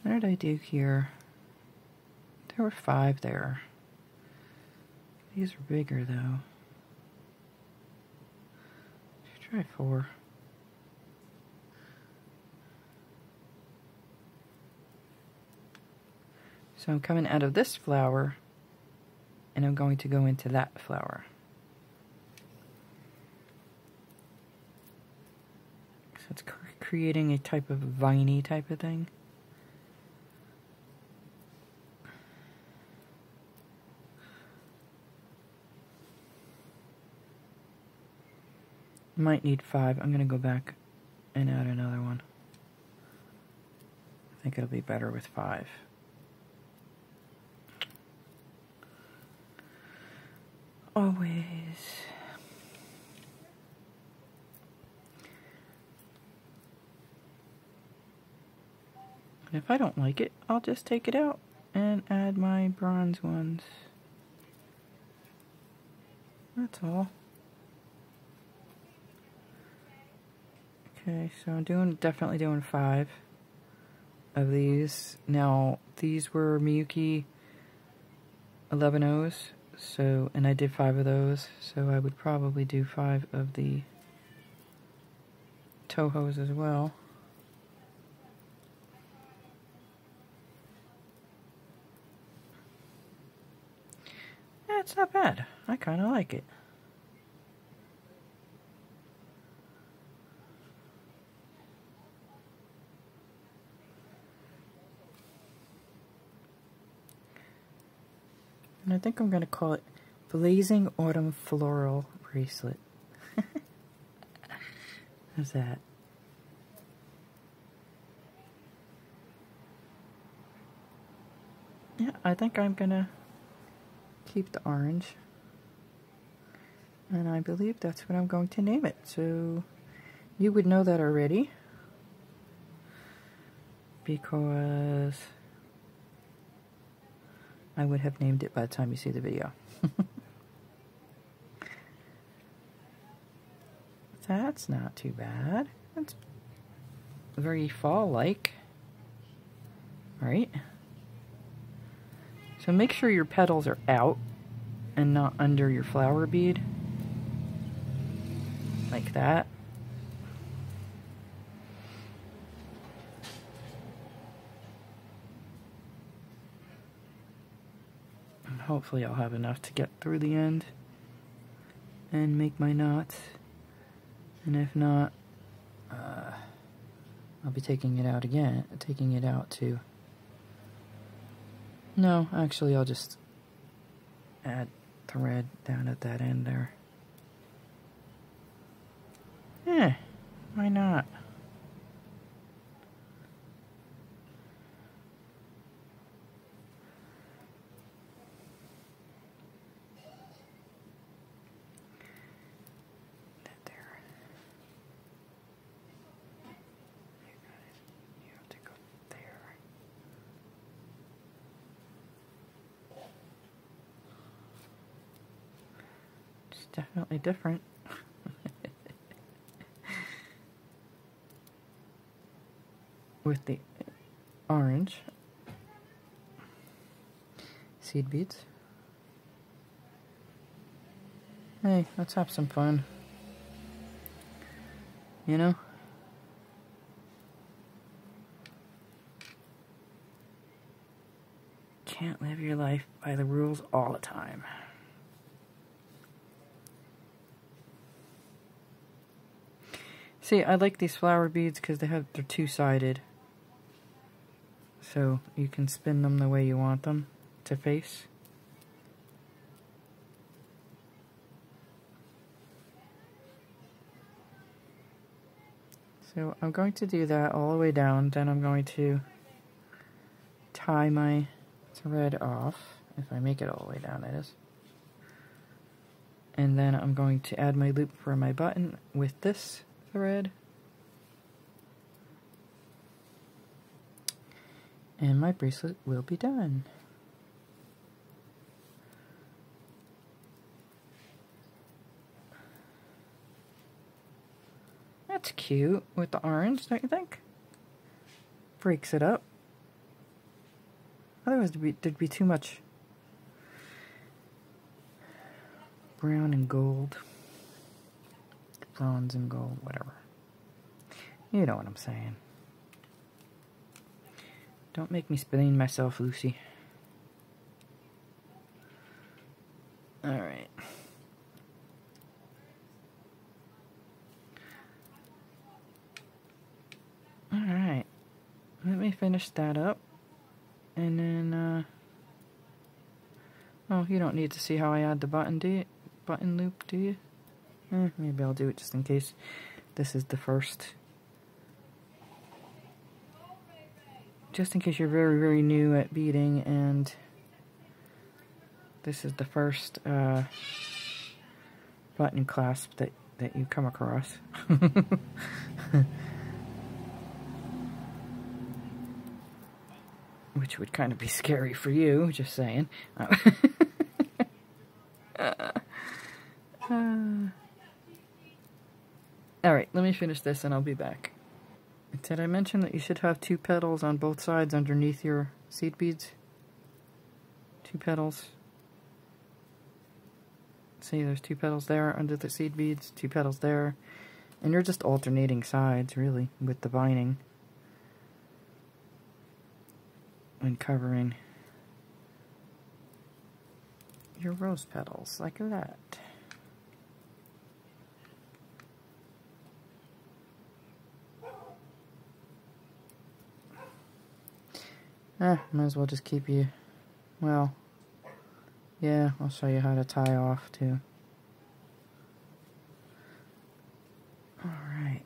What did I do here? There were 5 there. These are bigger though. Let's try 4. So I'm coming out of this flower and I'm going to go into that flower. So it's creating a type of viney type of thing. Might need 5. I'm going to go back and add another one. I think it'll be better with 5. Always. And if I don't like it, I'll just take it out and add my bronze ones. That's all. Okay, so I'm definitely doing 5 of these. Now, these were Miyuki 11Os, so, and I did 5 of those, so I would probably do 5 of the Tohos as well. Yeah, it's not bad. I kind of like it. And I think I'm going to call it Blazing Autumn Floral Bracelet. How's that? Yeah, I think I'm going to keep the orange. And I believe that's what I'm going to name it. So you would know that already, because I would have named it by the time you see the video. That's not too bad. That's very fall-like. Right? So make sure your petals are out and not under your flower bead. Like that. And hopefully I'll have enough to get through the end and make my knots. And if not, I'll be taking it out again. Taking it out too. No, actually I'll just add thread down at that end there. Yeah, why not? That there. You got it. You have to go there. It's definitely different. With the orange seed beads. Hey, let's have some fun. You know? Can't live your life by the rules all the time. See, I like these flower beads because they're two-sided. So you can spin them the way you want them to face. So I'm going to do that all the way down, then I'm going to tie my thread off, if I make it all the way down, that is. And then I'm going to add my loop for my button with this thread. And my bracelet will be done. That's cute with the orange, don't you think? Breaks it up. Otherwise there'd be too much brown and gold. Bronze and gold, whatever. You know what I'm saying. Don't make me explain myself, Lucy. Alright. Alright. Let me finish that up. And then, oh, you don't need to see how I add the button, do you? Button loop, do you? Maybe I'll do it just in case. This is the first. Just in case you're very, very new at beading and this is the first button clasp that you come across. Which would kind of be scary for you, just saying. Alright, let me finish this and I'll be back. Did I mention that you should have 2 petals on both sides underneath your seed beads? 2 petals. See, there's 2 petals there under the seed beads, 2 petals there. And you're just alternating sides, really, with the binding. And covering your rose petals, like that. Might as well just keep you, well, yeah, I'll show you how to tie off too. Alright.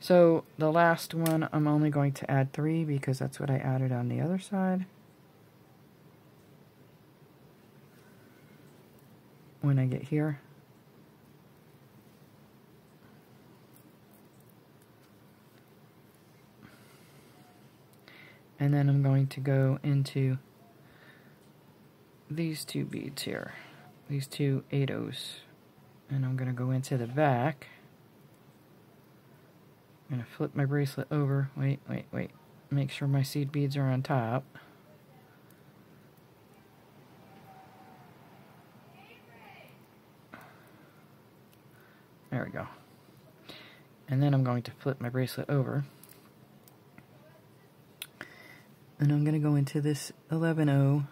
So, the last one, I'm only going to add 3 because that's what I added on the other side. When I get here. And then I'm going to go into these 2 beads here. These 2 8/0s. And I'm going to go into the back. I'm going to flip my bracelet over. Wait. Make sure my seed beads are on top. There we go. And then I'm going to flip my bracelet over. And I'm going to go into this 11/0.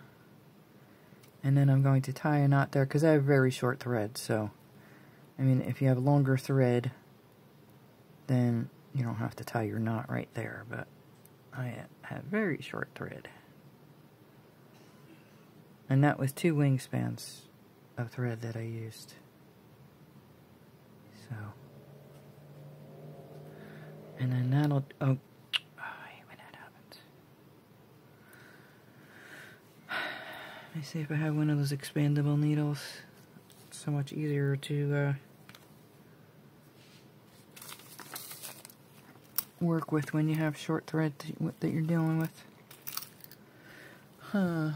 And then I'm going to tie a knot there because I have very short thread. So, I mean, if you have longer thread, then you don't have to tie your knot right there. But I have very short thread. And that was 2 wingspans of thread that I used. So, and then that'll, oh, I hate when that happens. Let me see if I have one of those expandable needles. It's so much easier to work with when you have short thread that you're dealing with. Huh.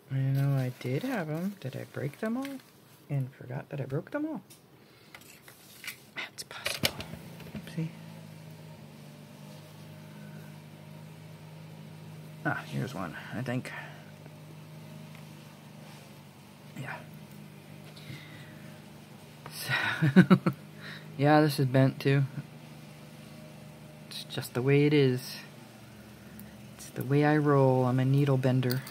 I know I did have them. Did I break them all? And forgot that I broke them all? That's possible. Oopsie. Ah, here's one, I think. Yeah. So, yeah, this is bent too. It's just the way it is. It's the way I roll. I'm a needle bender.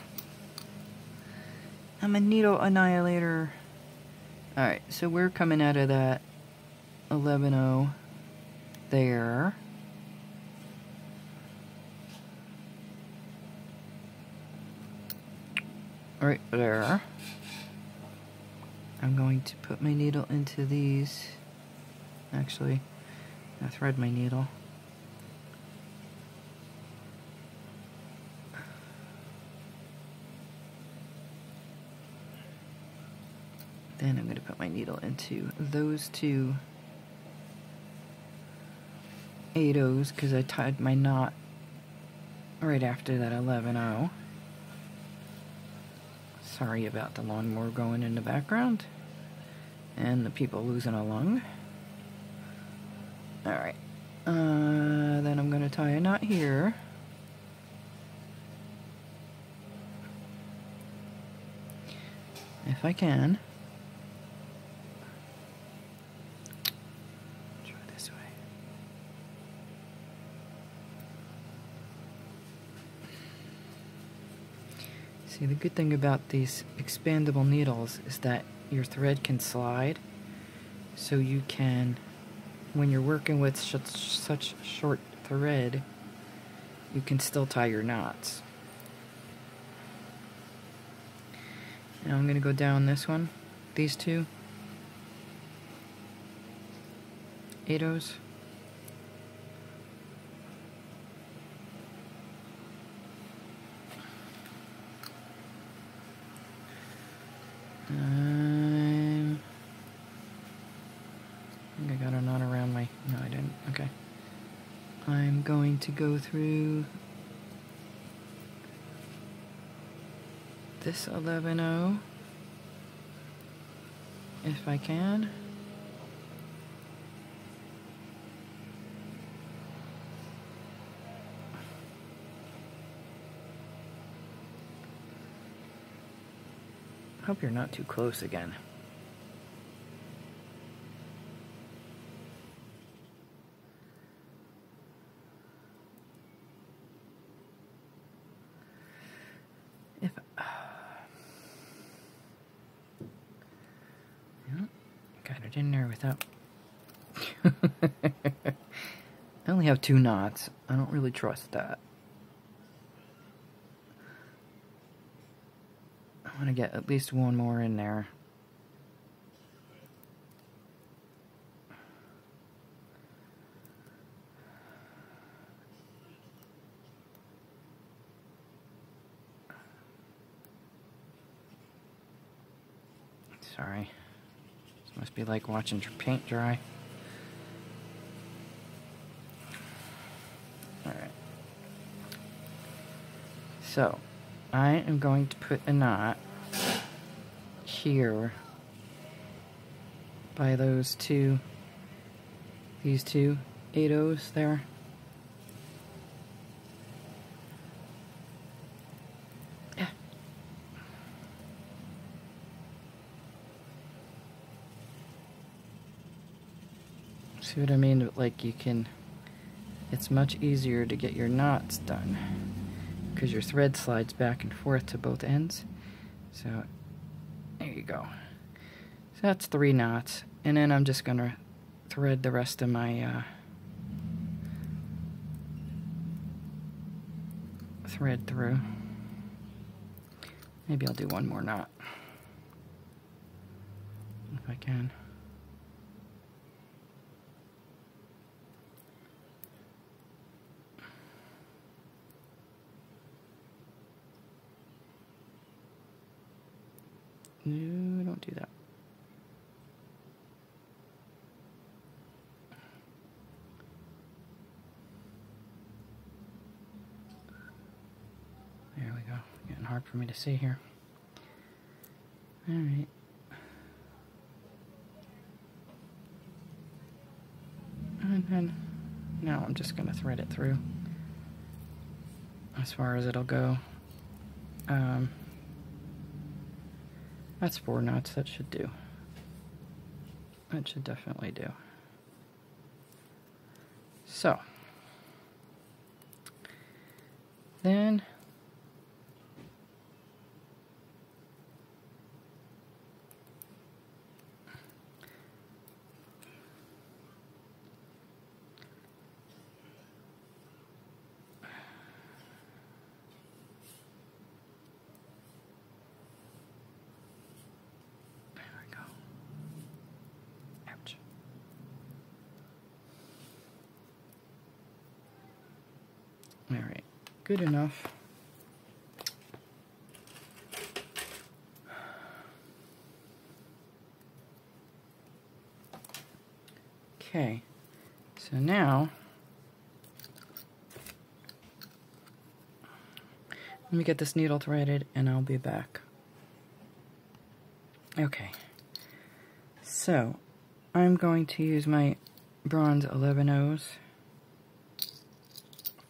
I'm a needle annihilator. Alright, so we're coming out of that 11/0 there. Right there. I'm going to put my needle into these. Actually, I thread my needle. Then I'm going to put my needle into those 2 8/0s because I tied my knot right after that 11/0. Sorry about the lawnmower going in the background. And the people losing a lung. Alright. Then I'm going to tie a knot here. If I can. Try this way. See, the good thing about these expandable needles is that your thread can slide, so you can, when you're working with such short thread, you can still tie your knots. Now I'm going to go down this one, these two 8/0s. I think I got a knot around my... No, I didn't. Okay. I'm going to go through this 11/0 if I can. Hope you're not too close again. If got it in there without. I only have 2 knots. I don't really trust that. I want to get at least one more in there. Sorry. This must be like watching paint dry. Alright. So, I am going to put a knot here by these two 8/0s there. Yeah. See what I mean? Like you can, it's much easier to get your knots done because your thread slides back and forth to both ends. So there you go. So that's 3 knots, and then I'm just gonna thread the rest of my thread through. Maybe I'll do one more knot if I can. No, don't do that. There we go. Getting hard for me to see here. Alright. And then now I'm just going to thread it through as far as it'll go. That's 4 knots. That should do. That should definitely do. So, then alright, good enough. Okay, so now let me get this needle threaded and I'll be back. Okay, So, I'm going to use my bronze 11/0s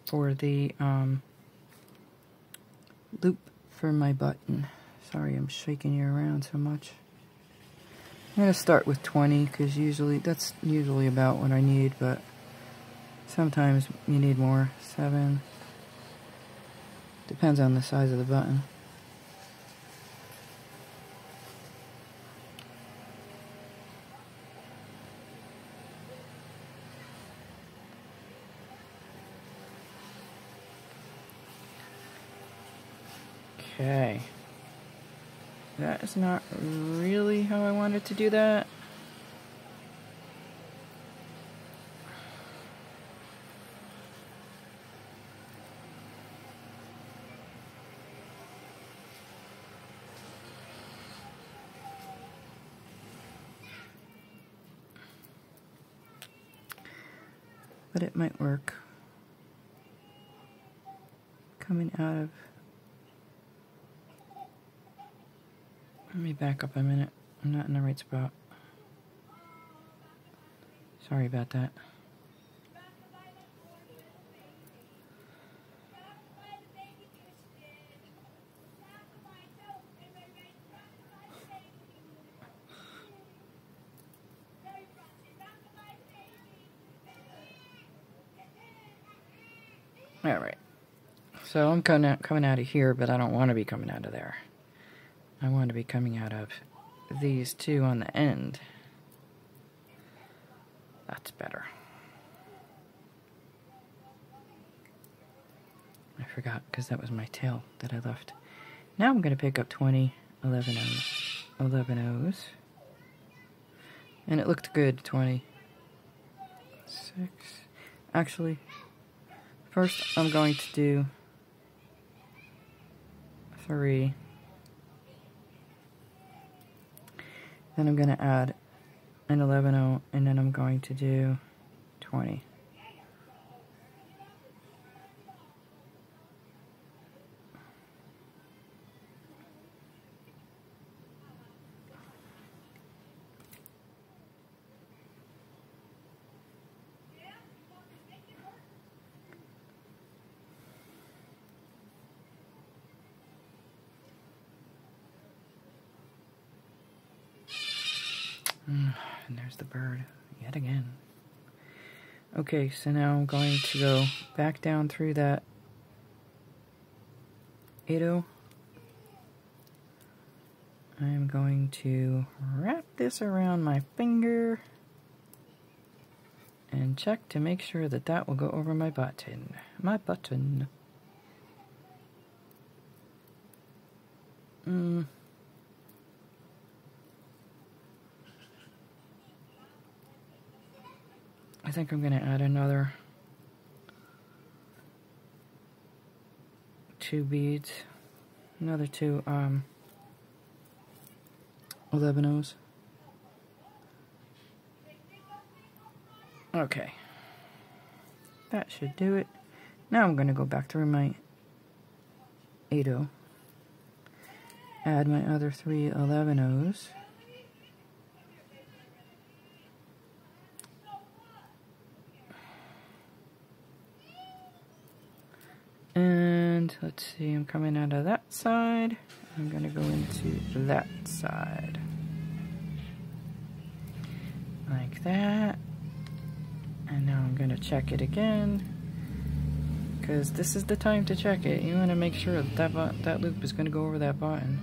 for the loop for my button. Sorry, I'm shaking you around so much. I'm going to start with 20 because that's usually about what I need, but sometimes you need more. 7. Depends on the size of the button. Okay. That is not really how I wanted to do that. But it might work. Coming out of... Let me back up a minute. I'm not in the right spot. Sorry about that. Alright. So I'm coming out of here, but I don't want to be coming out of there. I want to be coming out of these two on the end. That's better. I forgot because that was my tail that I left. Now I'm going to pick up 20 11/0s. And it looked good, 20. 6. Actually, first I'm going to do 3. Then I'm going to add an 11/0, and then I'm going to do 20. And there's the bird yet again. Okay, so now I'm going to go back down through that 8/0. I'm going to wrap this around my finger and check to make sure that that will go over my button. My button. I think I'm going to add another 2 beads, another 2 11/0s. Okay, that should do it. Now I'm going to go back through my 8/0, add my other 3 11/0s. And let's see, I'm coming out of that side. I'm going to go into that side. Like that. And now I'm going to check it again. Because this is the time to check it. You want to make sure that that loop is going to go over that button.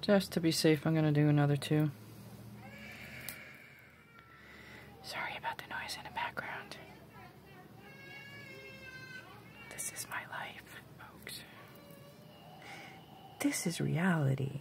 Just to be safe, I'm going to do another 2. Sorry about the noise in the background. This is my life, folks. This is reality.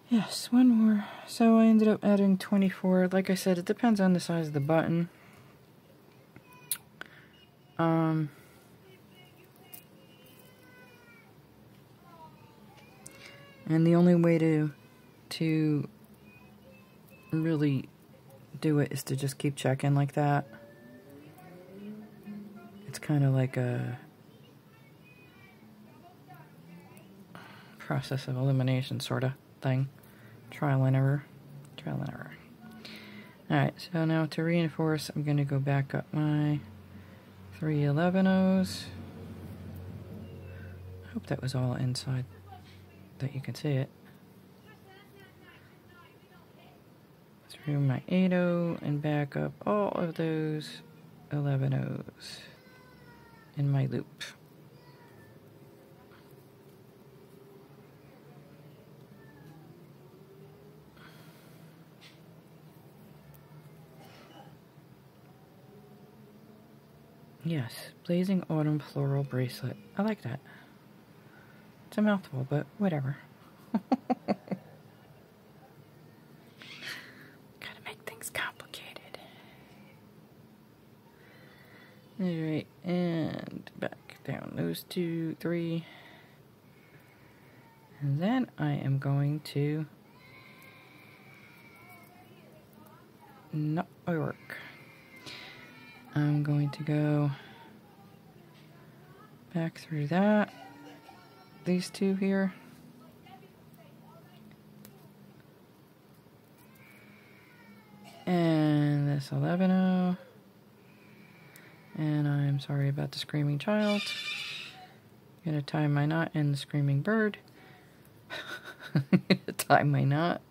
Yes, one more. So I ended up adding 24. Like I said, it depends on the size of the button. And the only way to really do it is to just keep checking like that. It's kind of like a process of elimination sort of thing. Trial and error. Trial and error. Alright, so now to reinforce, I'm going to go back up my 311s. I hope that was all inside, that you can see it. Through my 8-0 and back up all of those 11-0s in my loop. Yes, Blazing Autumn Floral Bracelet. I like that. It's a mouthful, but whatever. Gotta make things complicated. Alright, and back down those 2, 3. And then I am going to not work. I'm going to go back through that, these two here, and this 11-0, and I'm sorry about the screaming child. I'm gonna tie my knot and the screaming bird. I'm gonna tie my knot.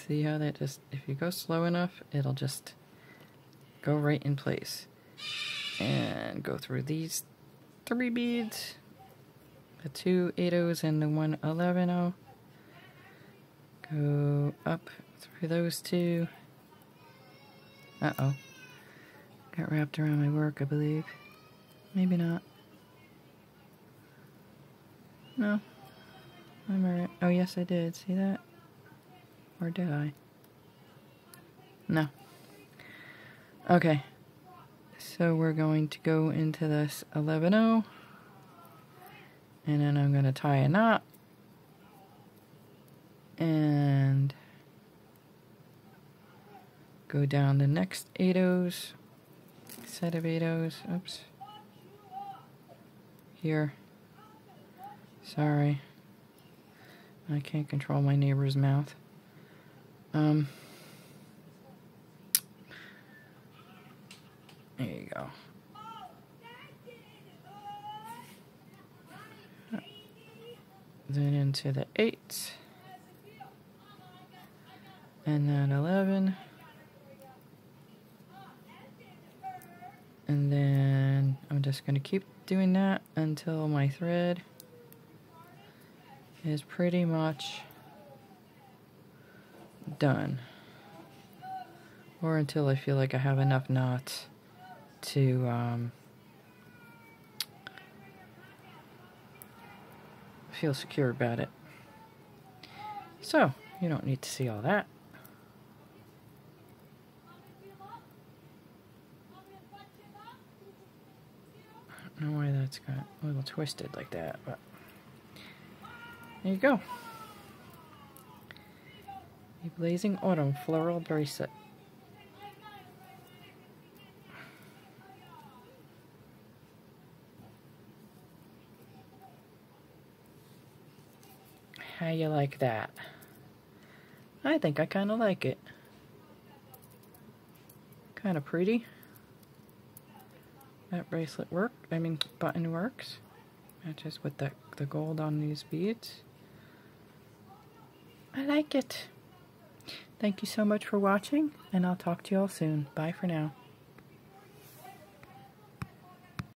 See how that just, if you go slow enough, it'll just go right in place. And go through these 3 beads, the 2 8-0s and the 1 11-0. Go up through those 2. Uh-oh. Got wrapped around my work, I believe. Maybe not. No. I'm alright. Oh, yes, I did. See that? Or did I? No. Okay. So we're going to go into this 11-0. And then I'm going to tie a knot. And go down the next 8-0s. Set of 8-0s. Oops. Here. Sorry. I can't control my neighbor's mouth. There you go. Then into the 8, and then 11, and then I'm just going to keep doing that until my thread is pretty much done, or until I feel like I have enough knots to feel secure about it. So, you don't need to see all that. I don't know why that's got a little twisted like that, but there you go. A Blazing Autumn Floral Bracelet. How you like that? I think I kind of like it. Kind of pretty. That bracelet button works. Matches with the gold on these beads. I like it. Thank you so much for watching, and I'll talk to you all soon. Bye for now.